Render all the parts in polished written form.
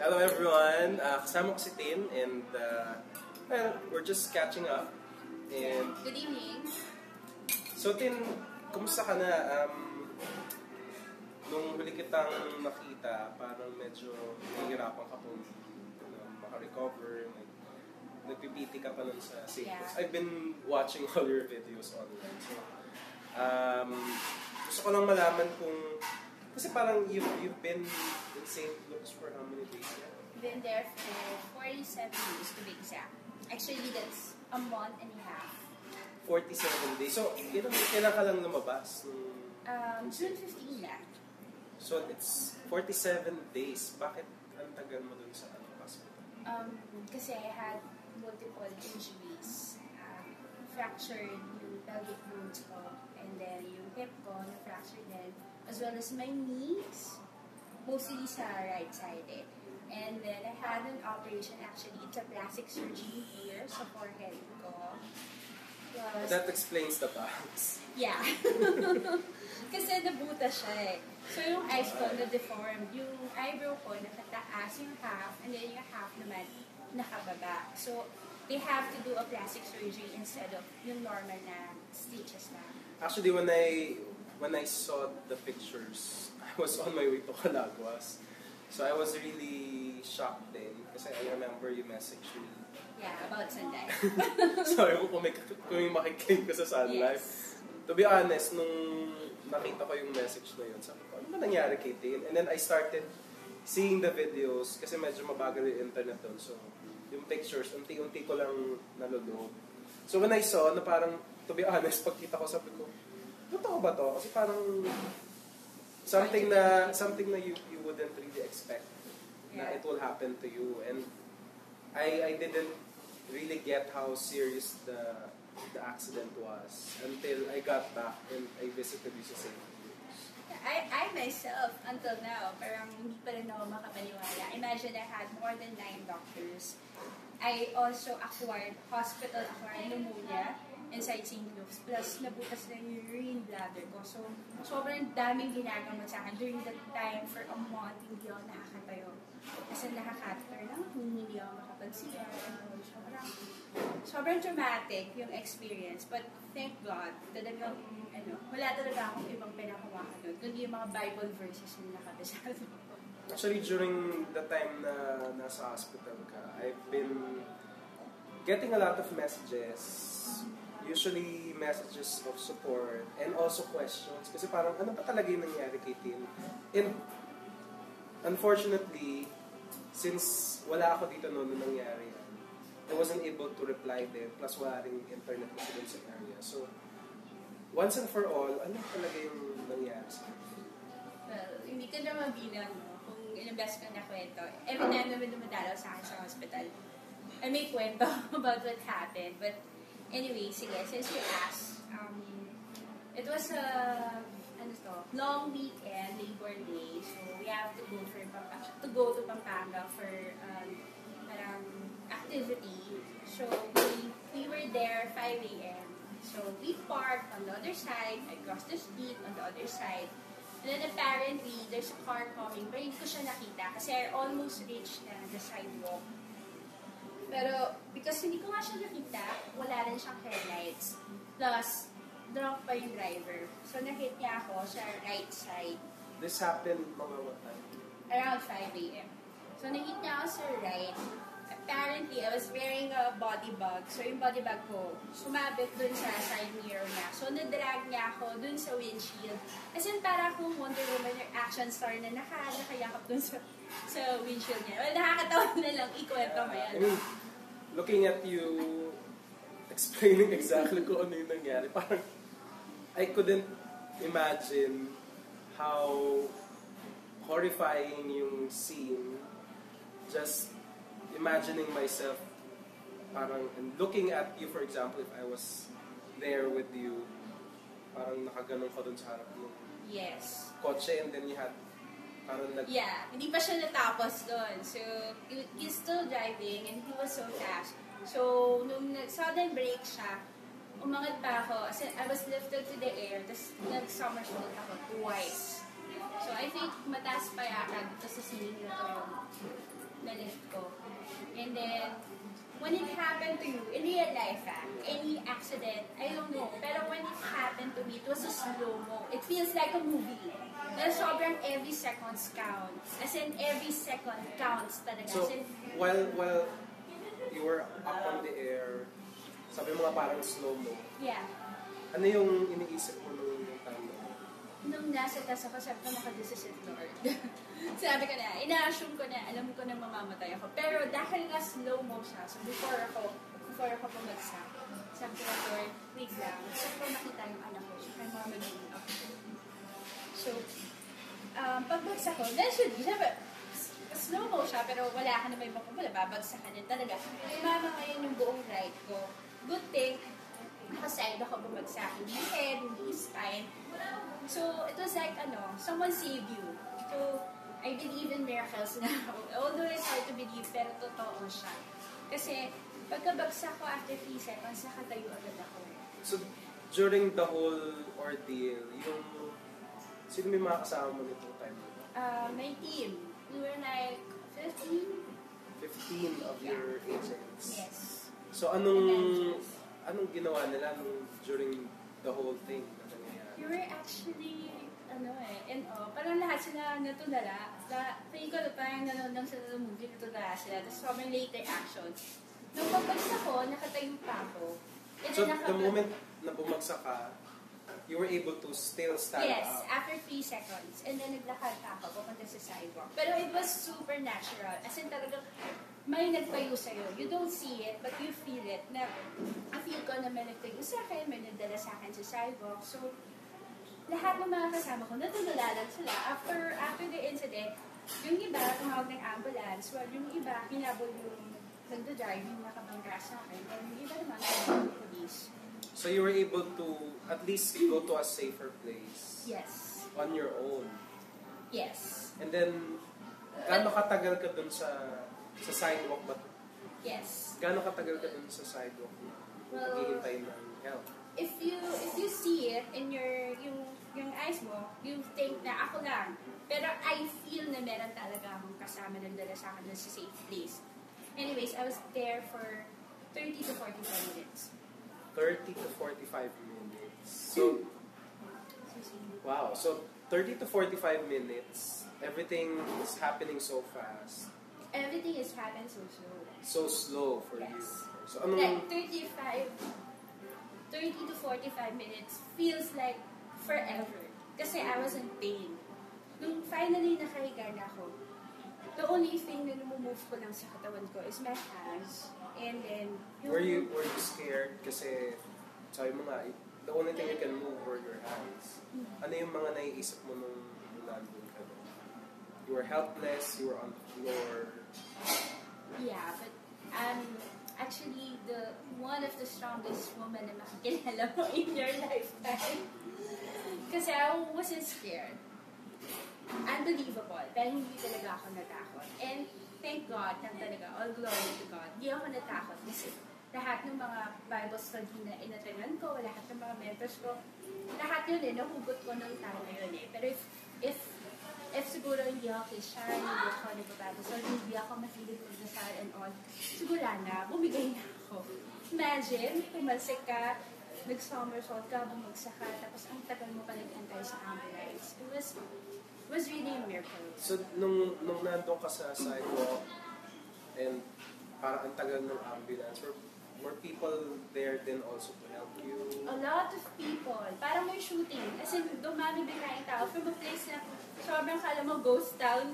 Hello everyone, kasama ko si Tin and well, we're just catching up. And good evening. So Tin, kumusta ka na? Nung huli kitang nakita, parang medyo nahihirapan ka po maka-recover. Nagpipiti ka pa nun sa St. Louis. I've been watching all your videos online. So, gusto ko lang malaman kung kasi parang you've been in St. Louis for how many days now? Been there for 47 days to be exact. Actually, that's a month and a half. 47 days. So, kailan ka lang lumabas? June 15 na. So, it's 47 days. Bakit ang tagal mo dun sa hospital? Kasi I had multiple injuries. Fractured yung pelvic bones ko, and then yung hip ko na-fractured din, as well as my knees, mostly sa right side eh. And then I had an operation, actually, it's a plastic surgery here sa forehead ko. Plus, that explains the bangs. Yeah. Kasi nabuta siya eh. So yung eyes ko na-deformed, yung eyebrow ko nakataas yung half, and then yung half naman nakababa. So they have to do a plastic surgery instead of yung normal na stitches na. Actually, when I saw the pictures, I was on my way to Calaguas. So I was really shocked then kasi I remember you messaged me. Yeah, about Sun Life. Sorry kung may makikinig ka sa Sun Life. Yes. To be honest, nung nakita ko yung message na yun, sabi ko, ano ba nangyari kay Tin? And then I started seeing the videos kasi medyo mabagal yung internet doon. So yung pictures, unti-unti ko lang nalulog. So when I saw na parang, to be honest, pagkita ko, sabi ko, totoo ba to? Kasi parang something na you wouldn't really expect na it will happen to you. And I didn't really get how serious the accident was until I got back and I visited you sa St. Louis. I myself, until now, parang hindi pa rin ako makapaniwala. Imagine I had more than 9 doctors. I also acquired pneumonia inside St. Louis. Plus, nabutas na yung urine bladder ko. So, sobrang daming ginagamot sa akin. During that time, for a month, hindi ako nakakatayo. Kasi nakakater lang, hindi ako makapag-CR. Sobrang traumatic yung experience. But, thank God, talagang, wala talaga akong ibang pinakumakan doon. Kundi yung mga Bible verses yung nakabasado. Actually, during the time na nasa hospital ka, I've been getting a lot of messages. Usually messages of support and also questions. Kasi parang ano ba talaga yung nangyari kay Tin? And unfortunately, since wala ako dito noon nung nangyari yan, I wasn't able to reply then. Plus wala rin internet kasi dun sa area. So, once and for all, ano talaga yung nangyari sa akin? Well, hindi ko na mabilang kung ilang beses kang nakwento. Every time naman dumadalaw sa akin sa hospital, I may kwento about what happened. But anyway, sige, since you asked, it was a long weekend, Labor Day, so we have to go to Pampanga for parang activity. So we were there 5 a.m. So we parked on the other side, I crossed the street on the other side. And then apparently, there's a car coming, pero hindi ko siya nakita kasi I almost reached the sidewalk. Pero, because hindi ko nga siya nakita, wala rin siyang headlights. Plus, drunk pa yung driver. So, nakita niya ako sa right side. This happened mga what time? Around 5 a.m. So, nakita niya ako sa right. Apparently, I was wearing a body bag. So, yung body bag ko, sumabit dun sa side mirror niya. So, nadrag niya ako dun sa windshield. As in, para akong Wonder Woman yung action star na nakayakap dun sa windshield niya. Well, nakakatawa na lang, ikwento mo yan. I mean, looking at you, explaining exactly kung ano yung nangyari, parang I couldn't imagine how horrifying yung scene. Just imagining myself parang and looking at you, for example, if I was there with you, parang nakaganon ka dun sa harap ng kotse and then you had parang yeah, hindi pa siya natapos dun. So, he's still driving and he was so fast. So, nung sudden break siya, umangat pa ako. As in, I was lifted to the air, tapos nag-somersault ako twice. So, I think mataas pa yata dito sa sining na to yung na-lift ko. And then, when it happened to you, in real life, any accident, I don't know, pero when it happened to me, it was a slow-mo. It feels like a movie. Na sobrang every seconds counts. As in, every second counts talaga. So, As in, while you were up on the air, sabi mo nga parang slow-mo, yeah. ano yung iniisip mo nung time mo? Nung nasa taas ako, sabi ko, nakadesisyon, Lord. Sabi ko na, ina-assume ko na, alam ko na mamamatay ako. Pero dahil nga slow-mo siya, so before ako bumagsak, sabi ko na, Lord, wait lang. Gusto ko makita yung anak ko, siya kay mama naging ako. So, pagbagsak ko, then should be, sabi, slow-mo siya, pero wala ka na may mapapala, babagsakan din talaga. Mama ngayon yung buong ride ko. Good thing, nakaside ako bumagsak. Hindi head, hindi spine. So, it was like, someone saved you. So, I believe in miracles now. Although it's hard to believe, pero totoo siya. Kasi, pagkabagsak ko after 3 seconds, nakatayo agad ako. So, during the whole ordeal, sino may mga kasama mo nitong time mo? My team. We were like 15. 15 of your agents? Yes. So, anong ginawa nila during the whole thing na nangyayari? You were actually, parang lahat sila natulala. Tingin ko parang nanonood lang sila ng movie, natulala sila. Tapos sobrang later actions. Nung pagpagsak ko, nakatayo pa ako. So, the moment na bumagsak ka, you were able to still stand yes, up? Yes, after 3 seconds. And then naglakad pa ako, pupunta sa sidewalk. Pero it was supernatural. As in talagang may nagpayo sa'yo. You don't see it, but you feel it. Na, feel ko na may nagpayo sa akin, may nagdala sa akin sa sidewalk. So, lahat ng mga kasama ko, natulala lang sila. After the incident, yung iba, tumawag ng ambulance. Well, yung iba, hinabol yung nagda-drive, yung nakabangga sa akin. And yung iba naman, yung police. So you were able to at least go to a safer place? Yes. On your own? Yes. And then, gaano katagal ka dun sa sidewalk ba? Yes. Gaano katagal ka dun sa sidewalk? Maghihintay ng help? If you see it in yung eyes mo, you think na ako lang. Pero I feel na meron talaga akong kasama nagdala sa akin sa safe place. Anyways, I was there for 30 to 45 minutes. 30 to 45 minutes. So, wow. So, 30 to 45 minutes, everything is happening so fast. Everything is happening so slow. So slow for yes. you. So, like 30 to 45 minutes feels like forever. Kasi I was in pain. Nung finally nakahiga na ako, the only thing na lumumove ko lang sa katawan ko is my hands. And then, were you scared? Kasi, sabi mo nga, the only thing you can move were your hands. Ano yung mga naiisip mo nung nandun ka? You were helpless, you were on the floor. Yeah, but actually one of the strongest women na makikilala mo in your lifetime. Kasi I wasn't scared. Unbelievable. Pero hindi talaga ako natakot. And thank God lang talaga, all glory to God, hindi ako natakot kasi lahat ng mga Bible study na inatengan ko, lahat ng mga mentors ko, lahat yun nahugot ko nung time na yun Pero if siguro hindi ako Christian, hindi ako nag-Bible study, hindi ako mahilig magdasal and all, siguro na, bumigay na ako. Imagine, pumalsik ka, nag-somersault ka, bumagsak ka, tapos ang tagal mo pa nag-antay sa ambulance. It was really a miracle. So, nung nandun ka sa sidewalk, and parang ang tagal ng ambulance, were people there then also to help you? A lot of people. Parang may shooting. As in, dumami bigla yung tao. From a place na sobrang kala mo ghost town.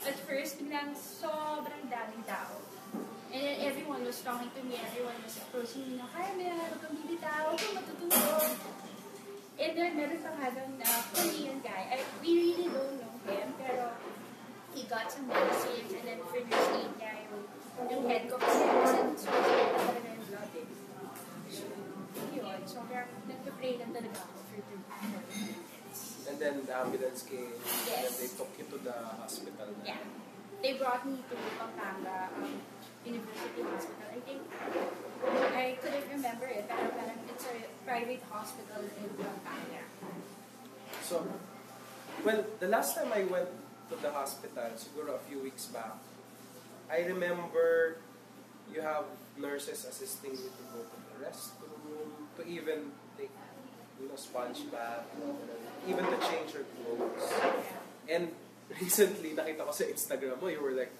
At first, biglang sobrang daming tao. And then everyone was talking to me. Everyone was approaching me na, Carmen, huwag kang bibitaw, huwag kang matutulog. And then, meron pa nga doon na Korean guy. We really don't know him, pero he got some medicines and then first aid niya yung head ko kasi sobrang talaga yung blood So, yun. Sobrang nagpa-pray lang talaga ako for 2 minutes. And then the ambulance came, Yes. and then they took you to the hospital. Yeah. They brought me to Pampanga University Hospital. I think, I couldn't remember it, pero parang it's a private hospital in Pampanga. So, well, the last time I went to the hospital, siguro a few weeks back, I remember you have nurses assisting you to go to the restroom, to even take, sponge bath, even to change your clothes. And recently, nakita ko sa Instagram mo, you were like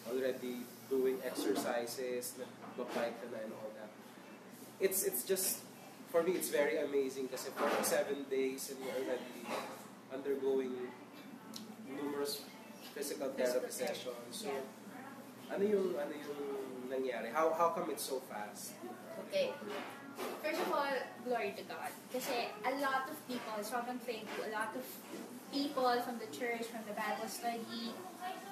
already doing exercises, nag-bike ka na and all that. It's just, for me, it's very amazing kasi 47 days and you're already undergoing numerous physical therapy sessions. So, ano yung nangyari? How come it's so fast? Okay. First of all, glory to God. Kasi a lot of people, sobrang thankful, a lot of people from the church, from the Bible study,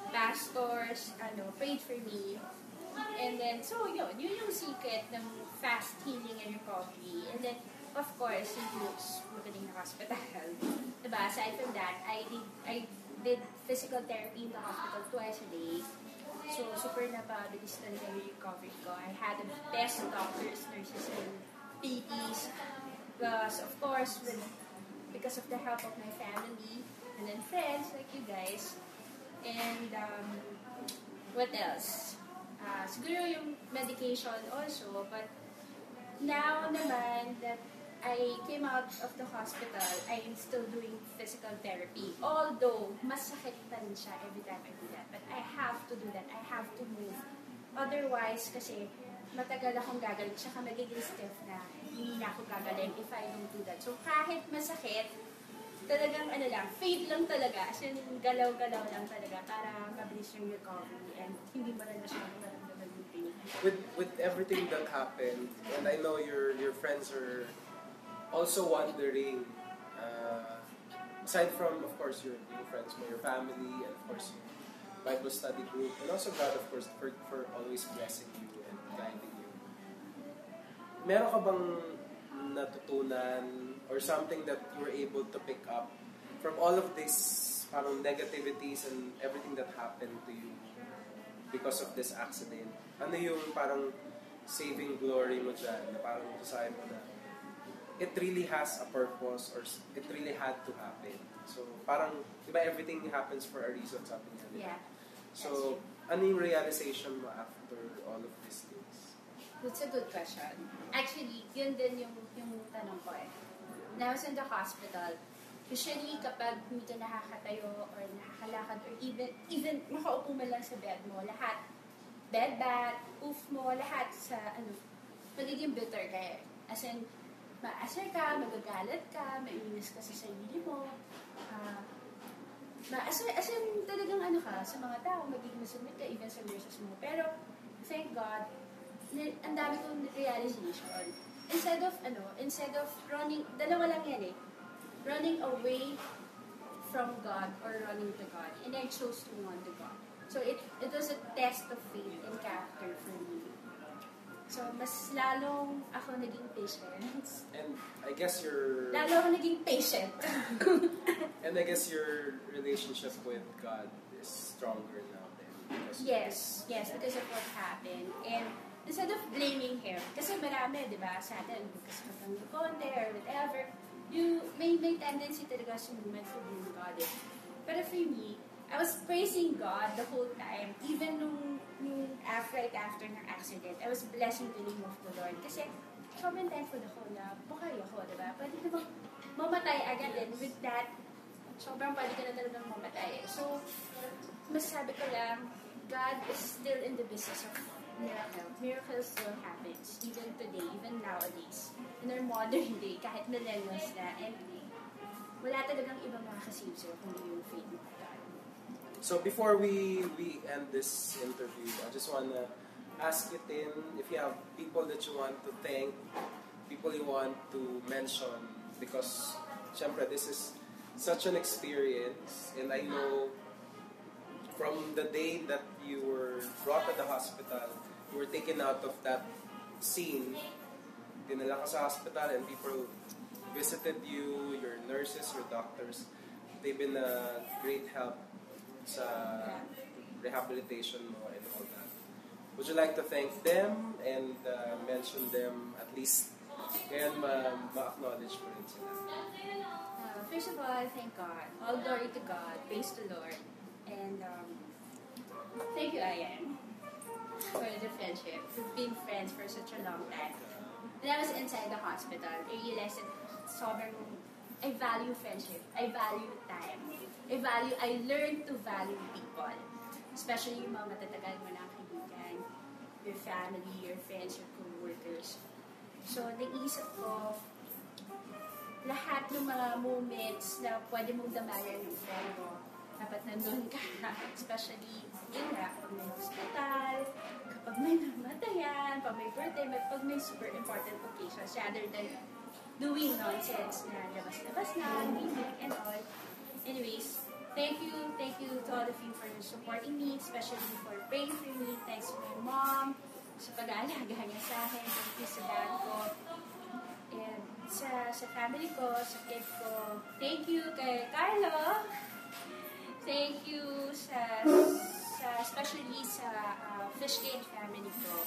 pastors, prayed for me. And then, so yun yung secret ng fast healing and recovery. And then, of course, includes magaling na hospital. Diba? Aside from that, I did physical therapy in the hospital twice a day. So, super napabilis talaga yung recovery ko. I had the best doctors, nurses, and PTs. Plus, of course, because of the help of my family, and then friends like you guys. And, what else? Siguro yung medication also, but now naman that I came out of the hospital, I am still doing physical therapy. Although, masakit pa rin siya every time I do that. But I have to do that. I have to move. Otherwise, kasi matagal akong gagaling, tsaka magiging stiff na hindi na ako gagaling if I don't do that. So, kahit masakit, talagang faith lang talaga. As in, galaw-galaw lang talaga para mabilis yung recovery and hindi mo rin masyadong maramdaman yung pain. With everything that happened, and I know your friends are also wondering, aside from, of course, your friends, your family, and of course, your Bible study group, and also God, of course, for always blessing you and guiding you. Meron ka bang natutunan or something that you were able to pick up from all of this parang negativities and everything that happened to you because of this accident? Ano yung parang saving glory mo dyan na parang masasabi mo na it really has a purpose or it really had to happen? So parang, di ba, everything happens for a reason, sabi niya. Yeah. So, ano yung realization mo after all of these things? That's a good question. Actually, yun din yung tanong ko eh. When I was in the hospital, usually kapag hindi ka nakakatayo or nakakalakad or even makaupo mo lang sa bed mo, lahat, bed bath, oof mo, lahat sa magiging bitter ka eh. As in, maasar ka, magagalit ka, mainis ka sa sarili mo, as in talagang ka, sa mga tao, magiging masumit ka, even sa nurses mo. Pero, thank God, ang dami kong realization. Instead of running, dalawa lang yan eh, running away from God or running to God. And I chose to run to God. So it was a test of faith and character for me. So mas lalong ako naging patient. And I guess your... Lalo ako naging patient. And I guess your relationship with God is stronger now then. Yes, because of what happened. And instead of blaming him, kasi marami, di ba, sa atin, because of ang konti or whatever, may tendency talaga sa moment to blame God. But for me, I was praising God the whole time, even nung right after ng accident. I was blessing the name of the Lord. Kasi sobrang thankful ako na bukay ako, di ba? Pwede naman mamatay agad din. With that, sobrang pwede ka na talagang mamatay. So, masasabi ko lang, God is still in the business of miracle. Miracles still happens, even today, even nowadays. In our modern day, kahit millennials na. And wala talagang ibang makakasave sa'yo kundi yung faith mo kay God. So before we end this interview, I just want to ask you, Tin, if you have people that you want to thank, people you want to mention, because syempre this is such an experience, and I know from the day that you were brought to the hospital, you were taken out of that scene, dinala ka sa hospital, and people visited you, your nurses, your doctors. They've been a great help sa rehabilitation mo and all that. Would you like to thank them and mention them at least? Ngayon ma-acknowledge mo rin sila. First of all, thank God. All glory to God. Praise the Lord. And thank you, Ayan. friendship. We've been friends for such a long time. When I was inside the hospital, I realized that I value friendship. I value time. I learned to value people. Especially yung mga matatagal mo na kaibigan, your family, your friends, your co-workers. So, naisip ko, lahat ng mga moments na pwede mong damayan ng friend mo, dapat nandun ka. Especially, yun nga, pag may hospital, kapag may namatayan, pag may birthday, pag may super important occasions, rather than doing nonsense na labas-labas na, meeting and all. Anyways, thank you to all of you for supporting me, especially for praying for me. Thanks to my mom, sa pag-aalaga niya sa akin, thank you sa dad ko, and sa family ko, sa kid ko. Thank you kay Carlo. Thank you especially sa Fishgate family ko.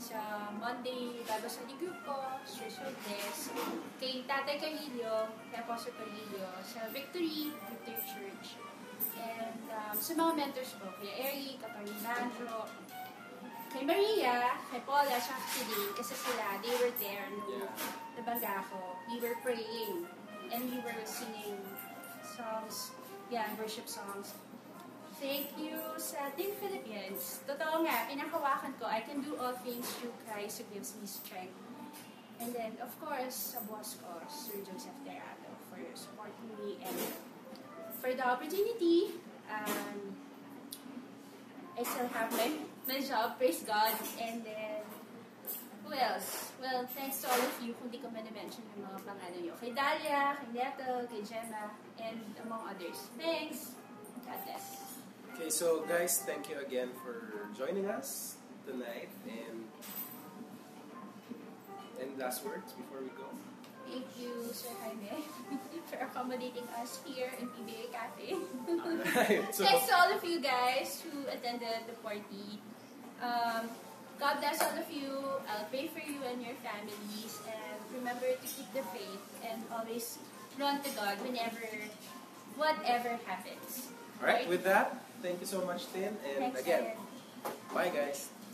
Sa Monday, bago sa group ko, Social Bless, kay Tatay Camillo, kay Apostle Camillo, sa Victory Church, and sa mga mentors ko, kay Eric, kay Leandro, kay Maria, kay Paula, siya today, kasi sila, they were there nung nabangga ko. We were praying, and we were singing songs, worship songs. Thank you sa Team Philippines. Totoo nga, pinakawakan ko, I can do all things through Christ who gives me strength. And then, of course, sa boss ko, Sir Joseph Terrato, for supporting me and for the opportunity. I still have my job, praise God. And then, who else? Well, thanks to all of you, kung di ko man na-mention yung mga pangalan nyo. Kay Dalia, kay Neto, kay Gemma, and among others. Thanks. God bless. Okay, so guys, thank you again for joining us tonight, and last words before we go. Thank you, Sir Jaime, for accommodating us here in PBA Cafe. Alright, so thanks to all of you guys who attended the party. God bless all of you. I'll pray for you and your families, and remember to keep the faith and always run to God whatever happens. Alright, with that, thank you so much, Tin. And Thanks, again, Ed. bye guys.